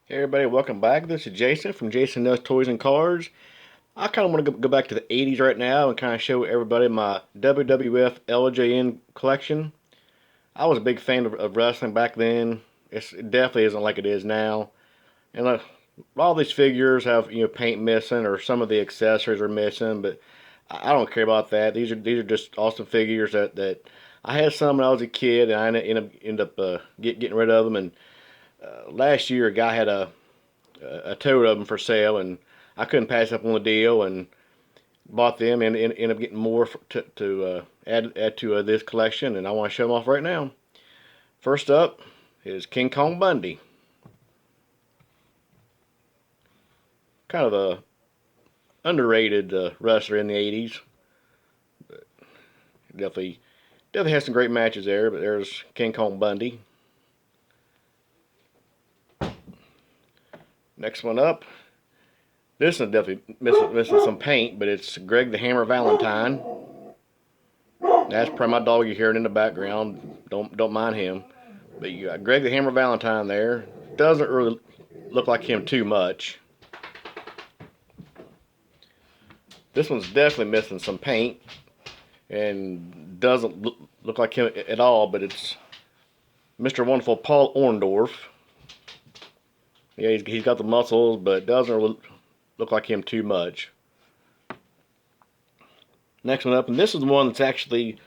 Hey everybody, welcome back. This is Jason from Jason Does Toys and Cards. I kind of want to go back to the 80s right now and kind of show everybody my WWF LJN collection. I was a big fan of wrestling back then. It definitely isn't like it is now. And all these figures have paint missing or some of the accessories are missing, but I don't care about that. These are just awesome figures that I had some when I was a kid, and I end up getting rid of them. And last year, a guy had a tote of them for sale, and I couldn't pass up on the deal and bought them and ended up getting more to add to this collection, and I want to show them off right now. First up is King Kong Bundy, kind of a underrated wrestler in the 80s. Definitely, definitely has some great matches there, but there's King Kong Bundy. Next one up, this is definitely missing some paint, but it's Greg the Hammer Valentine. That's probably my dog you're hearing in the background. Don't mind him. But you got Greg the Hammer Valentine there. Doesn't really look like him too much. This one's definitely missing some paint and doesn't look like him at all, but it's Mr. Wonderful Paul Orndorff. Yeah, he's got the muscles, but doesn't really look like him too much. Next one up, and this is the one that's actually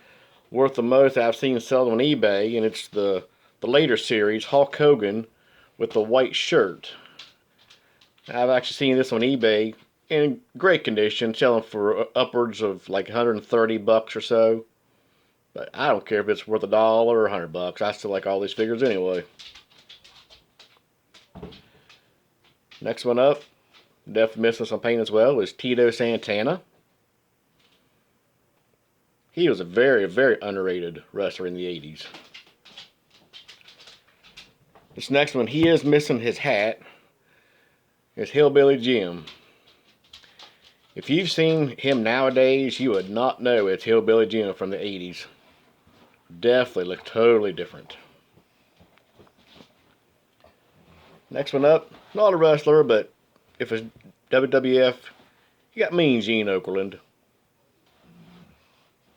worth the most I've seen sold on eBay, and it's the later series, Hulk Hogan with the white shirt. I've actually seen this on eBay in great condition, selling for upwards of like 130 bucks or so. But I don't care if it's worth $1 or 100 bucks. I still like all these figures anyway. Next one up, definitely missing some paint as well, is Tito Santana. He was a very, very underrated wrestler in the 80s. This next one, he is missing his hat. It's Hillbilly Jim. If you've seen him nowadays, you would not know it's Hillbilly Jim from the 80s. Definitely look totally different. Next one up, not a wrestler, but if it's WWF, you got Mean Gene Okerlund.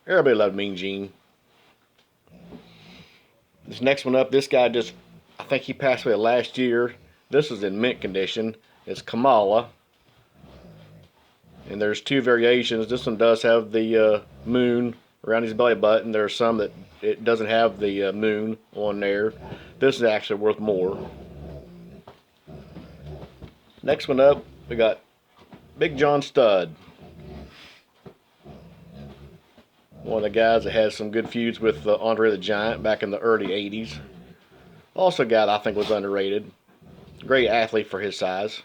Everybody loved Mean Gene. This next one up, this guy I think he passed away last year. This is in mint condition. It's Kamala. And there's two variations. This one does have the moon around his belly button. There's some that it doesn't have the moon on there. This is actually worth more. Next one up, we got Big John Studd. One of the guys that has some good feuds with Andre the Giant back in the early 80s. Also a guy that I think was underrated. Great athlete for his size.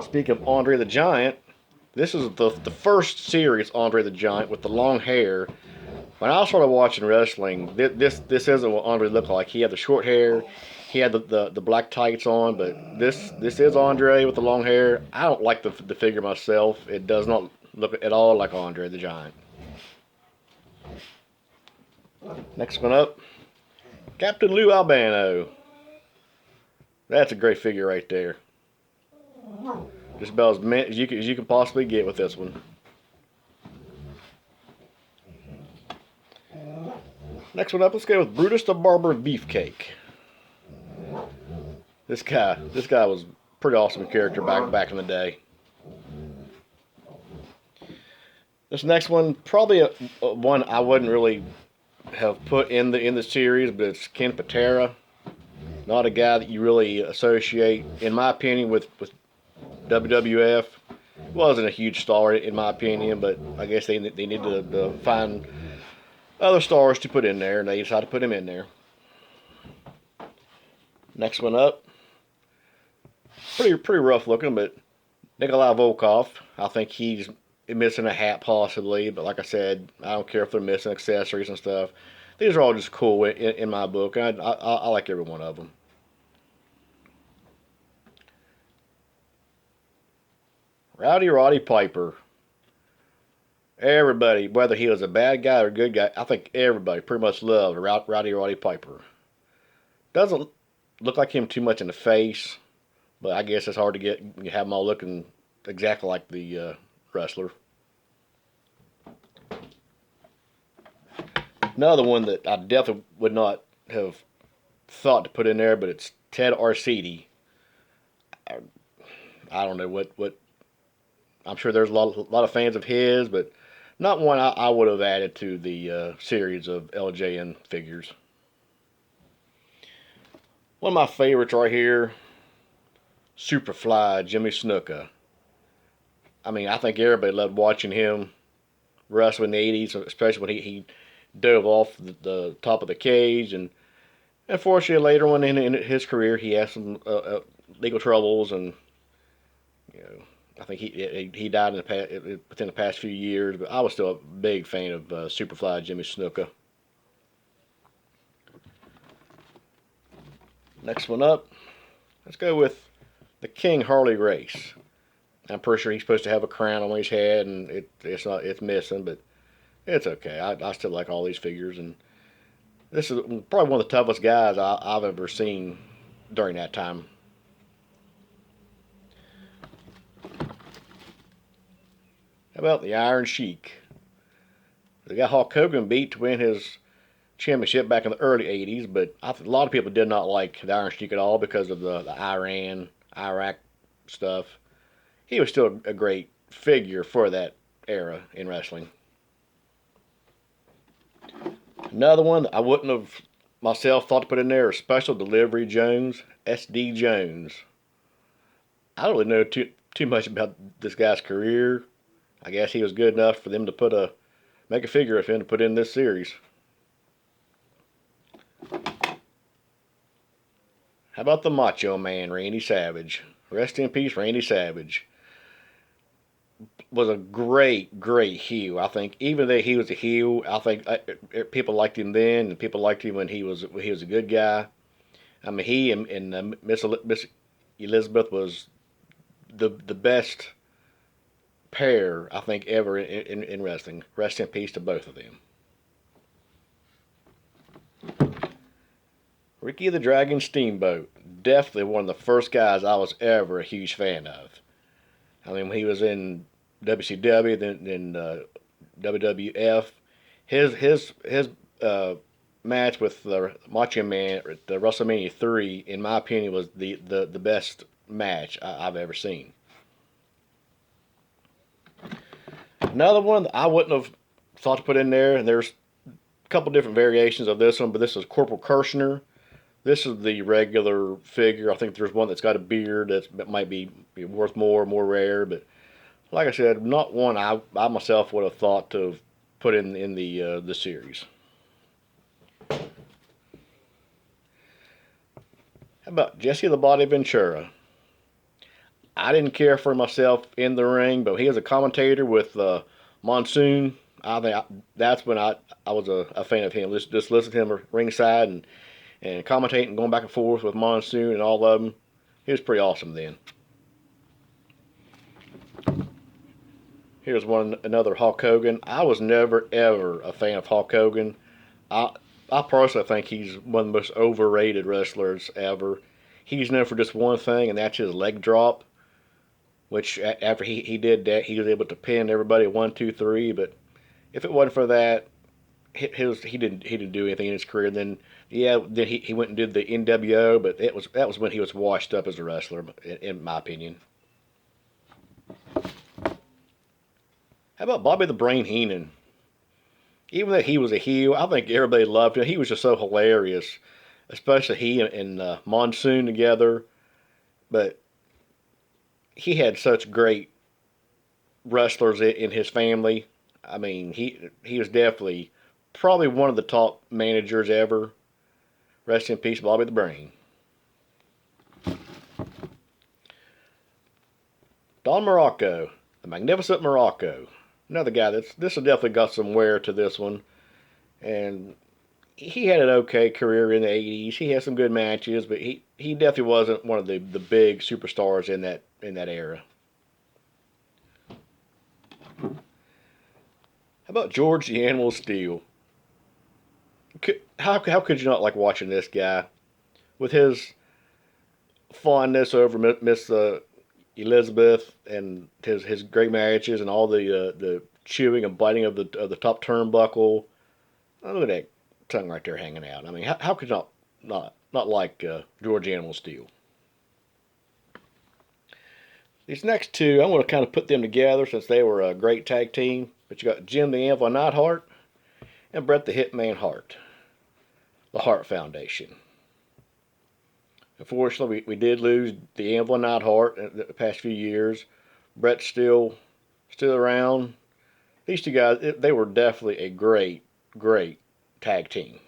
Speaking of Andre the Giant, this is the first series Andre the Giant with the long hair. When I started watching wrestling, this isn't what Andre looked like. He had the short hair, he had the black tights on, but this is Andre with the long hair. I don't like the figure myself. It does not look at all like Andre the Giant. Next one up, Captain Lou Albano. That's a great figure right there. Just about as mint as you can possibly get with this one. Next one up, let's go with Brutus the Barber Beefcake. This guy was a pretty awesome character back in the day. This next one, probably a one I wouldn't really have put in the series, but it's Ken Patera. Not a guy that you really associate, in my opinion, with WWF. Wasn't a huge star in my opinion, but I guess they needed to find other stars to put in there, and they decided to put him in there. Next one up, pretty rough looking, but Nikolai Volkov. I think he's missing a hat possibly, but like I said, I don't care if they're missing accessories and stuff. These are all just cool in my book. I like every one of them. Rowdy Roddy Piper. Everybody, whether he was a bad guy or a good guy, I think everybody pretty much loved Rowdy Roddy Piper. Doesn't look like him too much in the face, but I guess it's hard to have them all looking exactly like the wrestler. Another one that I definitely would not have thought to put in there, but it's Ted Arcidi. I, I don't know what. I'm sure there's a lot of fans of his, but not one I would have added to the series of LJN figures. One of my favorites right here, Superfly Jimmy Snuka. I mean, I think everybody loved watching him wrestle in the '80s, especially when he dove off the top of the cage. And unfortunately, later on in his career, he had some legal troubles, and you know, I think he died within the past few years. But I was still a big fan of Superfly Jimmy Snuka. Next one up, let's go with the King Harley Race. I'm pretty sure he's supposed to have a crown on his head, and it's missing, but it's okay. I still like all these figures, and this is probably one of the toughest guys I've ever seen during that time. How about the Iron Sheik? The guy Hulk Hogan beat to win his championship back in the early '80s, but a lot of people did not like the Iron Sheik at all because of the Iran, Iraq stuff. He was still a great figure for that era in wrestling. Another one I wouldn't have myself thought to put in there is Special Delivery Jones, SD Jones. I don't really know too much about this guy's career. I guess he was good enough for them to make a figure of him to put in this series. How about the Macho Man, Randy Savage? Rest in peace, Randy Savage. Was a great heel. I think even though he was a heel, I think people liked him then, and people liked him when he was a good guy. I mean, he and Miss Elizabeth was the best pair I think ever in wrestling. Rest in peace to both of them. Ricky the Dragon Steamboat, definitely one of the first guys I was ever a huge fan of. I mean, when he was in WCW, then WWF, his match with the Macho Man at the WrestleMania 3, in my opinion, was the best match I've ever seen. Another one that I wouldn't have thought to put in there, and there's a couple different variations of this one, but this is Corporal Kirshner. This is the regular figure. I think there's one that's got a beard that might be worth more rare, but like I said, not one I myself would have thought to put in the series. How about Jesse the Body Ventura? I didn't care for myself in the ring, but he was a commentator with Monsoon. I think that's when I was a fan of him. Just listen to him ringside and commentating, going back and forth with Monsoon and all of them. He was pretty awesome then. Here's another Hulk Hogan. I was never ever a fan of Hulk Hogan. I I personally think he's one of the most overrated wrestlers ever. He's known for just one thing, and that's his leg drop. Which after he did that, he was able to pin everybody 1, 2, 3. But if it wasn't for that, he didn't do anything in his career. Then he went and did the NWO, but that was when he was washed up as a wrestler, in my opinion. How about Bobby the Brain Heenan? Even though he was a heel, I think everybody loved him. He was just so hilarious, especially he and Monsoon together. But he had such great wrestlers in his family. I mean, he was definitely probably one of the top managers ever. Rest in peace, Bobby the Brain. Don Morocco, the Magnificent Morocco. Another guy this has definitely got some wear to this one. And he had an okay career in the '80s. He had some good matches, but he definitely wasn't one of the big superstars in that era. How about George the Animal Steel? How could you not like watching this guy with his fondness over Miss Elizabeth and his great matches and all the chewing and biting of the top turnbuckle. Oh, look at that tongue right there hanging out. I mean, how could you not like George Animal Steel? These next two, I'm going to kind of put them together since they were a great tag team. But you got Jim the Anvil Neidhart and Bret the Hitman Hart, the Hart Foundation. Unfortunately, we did lose the Anvil Neidhart in the past few years. Bret's still around. These two guys, they were definitely a great tag team.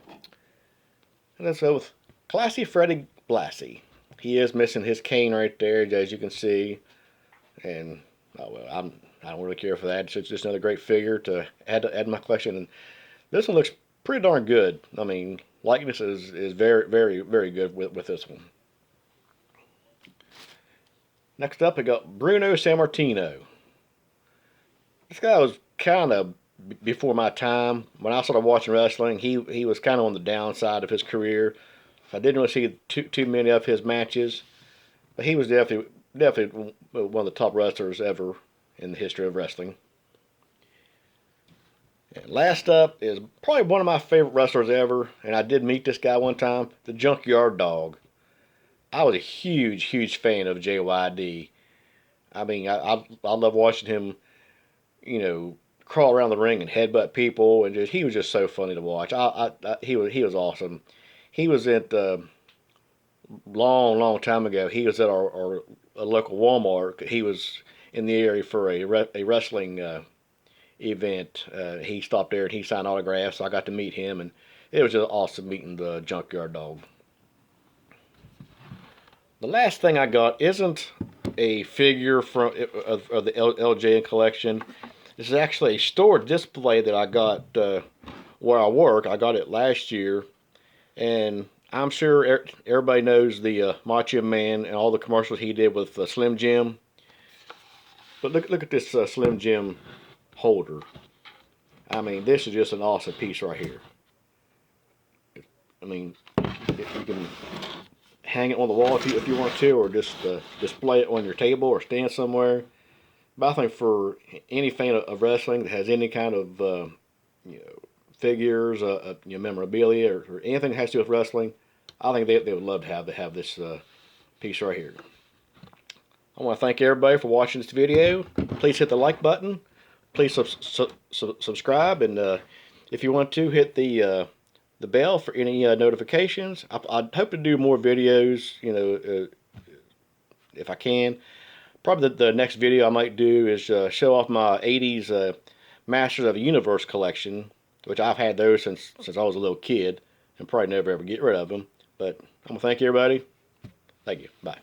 And let's go with Classy Freddie Blassie. He is missing his cane right there, as you can see. And oh well, I don't really care for that. It's just another great figure to add to my collection. And this one looks pretty darn good. I mean, likeness is very good with this one. Next up, we got Bruno Sammartino. This guy was kind of before my time. When I started watching wrestling, he was kind of on the downside of his career. I didn't really see too many of his matches, but he was definitely one of the top wrestlers ever in the history of wrestling. And last up is probably one of my favorite wrestlers ever, and I did meet this guy one time, the Junkyard Dog. I was a huge fan of JYD. I mean, I love watching him, crawl around the ring and headbutt people, and he was just so funny to watch. He was awesome. He was at long time ago. He was at our local Walmart. He was in the area for a wrestling event. He stopped there and he signed autographs. So I got to meet him, and it was just awesome meeting the Junkyard Dog. The last thing I got isn't a figure of the LJN collection. This is actually a store display that I got where I work. I got it last year, and I'm sure everybody knows the Macho Man and all the commercials he did with Slim Jim. But look at this Slim Jim holder. I mean, this is just an awesome piece right here. I mean, if you can hang it on the wall if you want to, or just display it on your table or stand somewhere. But I think for any fan of wrestling that has any kind of figures, memorabilia, or anything that has to do with wrestling, I think they would love to have this piece right here. I want to thank everybody for watching this video. Please hit the like button. Please subscribe, and if you want to, hit the bell for any notifications. I hope to do more videos, if I can. Probably the next video I might do is show off my 80s Masters of the Universe collection, which I've had those since I was a little kid, and probably never ever get rid of them. But I'm going to thank everybody. Thank you. Bye.